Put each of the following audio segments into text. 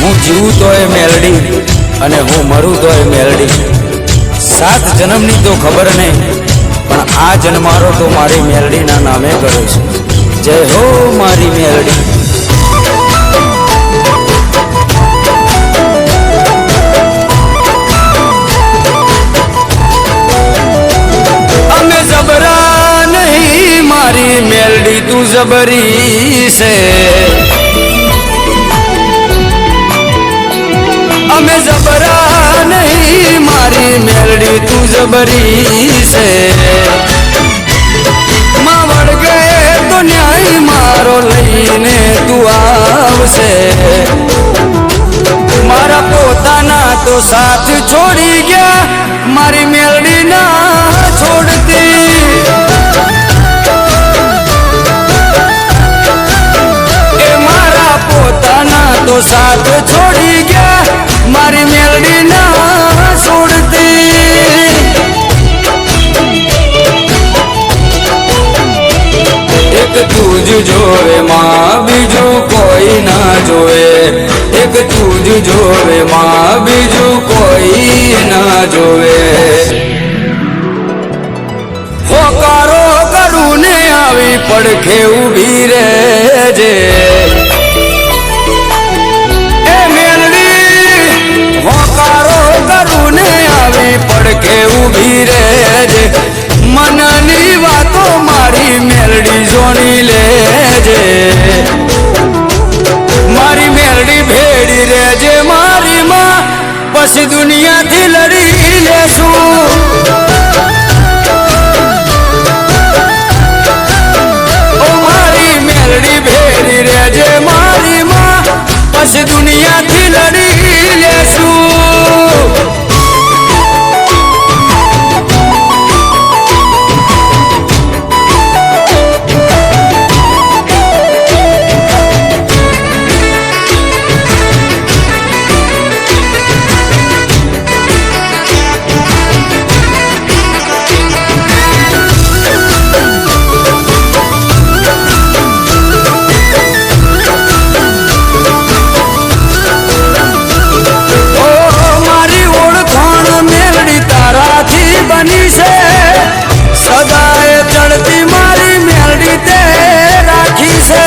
હું જીવું તોય મેલડી અને હું મરું તોય મેલડી। 7 જન્મની તો ખબર નહીં, પણ આ જન્મારો તો મારી મેલડીના નામે કર્યો છે। જય હો મારી મેલડી। અમે જબરા નહીં મારી મેલડી તું જબરી છે। અમે જબરા નહીં મારી મેલડી તું જબરી છે। માં વળગે તો ન્યાય મારો લઈને તું આવશે। મારા પોતાના તો સાથ છોડી ગયા, મારી મેલડી ના છોડતી। એ મારા પોતાના તો સાથ છોડી ગયા, મારી મેલડી ના છોડતી। એક તું જ જોવે માં બીજું કોઈ ના જોવે। એક તું જ જોવે માં બીજું કોઈ ના જોવે। હોકારો કરું ને આવી પડખે ઊભી રહેજે। પડકે ઊભી રહેજે, મનની વાતો મારી મેલડી જોણી લેજે। મારી મેલડી ભેડી રહેજે મારી માં, પછી દુનિયાથી લડી લેશું। ઓ મારી મેલડી ભેડી રહેજે મારી માં, પછી દુનિયાથી લડી લેશું। સદાય ચડતી મારી મેલડી તે રાખી છે।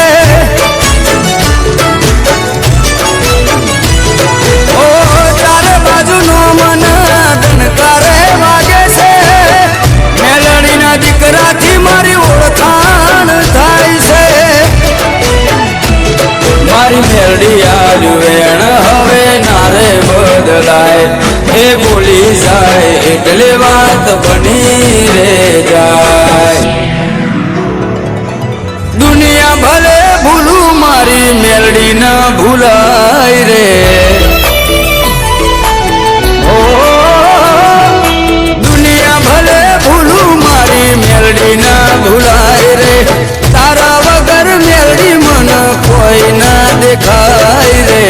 ઓ ચારે બાજુનો મન ધનકારે વાગે છે, મેલડીના દીકરાથી મારી ઓળખાણ થાય છે। મારી મેલડી આજ વેણ હવે નારે બદલાય, એ બોલી જાય એટલે વાત બની રે જાય। દુનિયા ભલે ભૂલું મારી મેલડી ના ભૂલાય રે। ઓ દુનિયા ભલે ભૂલું મારી મેલડી ના ભૂલાય રે। તારા વગર મેલડી મન કોઈ ના દેખાય રે।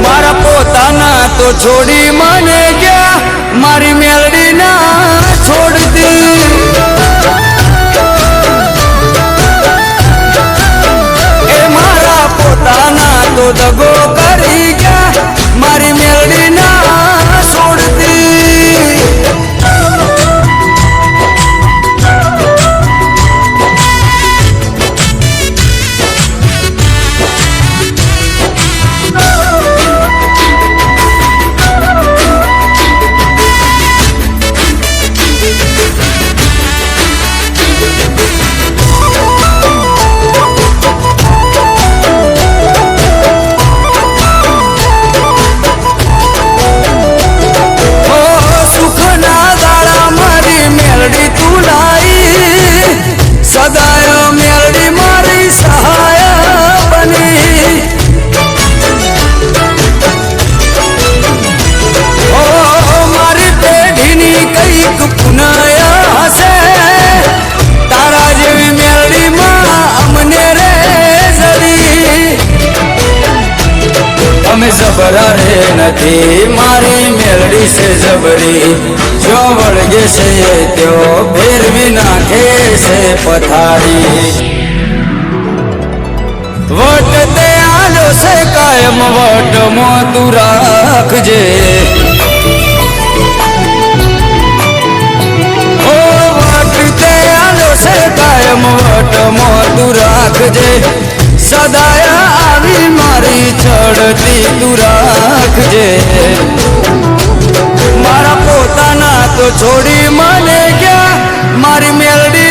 મારા પોતાના તો છોડી મને ગયા, મારી મેલડી ના છોડતી। એ મારા પોતાના તો દગો કરી ગયા, મારી મેલડી ના છોડતી। સદાય મેલડી મારી સહાય બની। ઓ મારી પેઢીની કઈક પુનયા હશે, તારા જેવી મેલડી માં અમને રે જડી। અમે જબરા રે નથી મારી મેલડી છે જબરી, જો વળગે છે ત્યો ફેરવી નાખે છે પથારી। વટ તે આલો છે કાયમ વટમાં તું રાખજે. ઓ વટ તે આલ્યો છે કાયમ વટમાં તું રાખજે. સદાય આવી મારી ચડતી તું રાખજે. મારા પોતાના તો છોડી મને ગયા, મારી મેલડી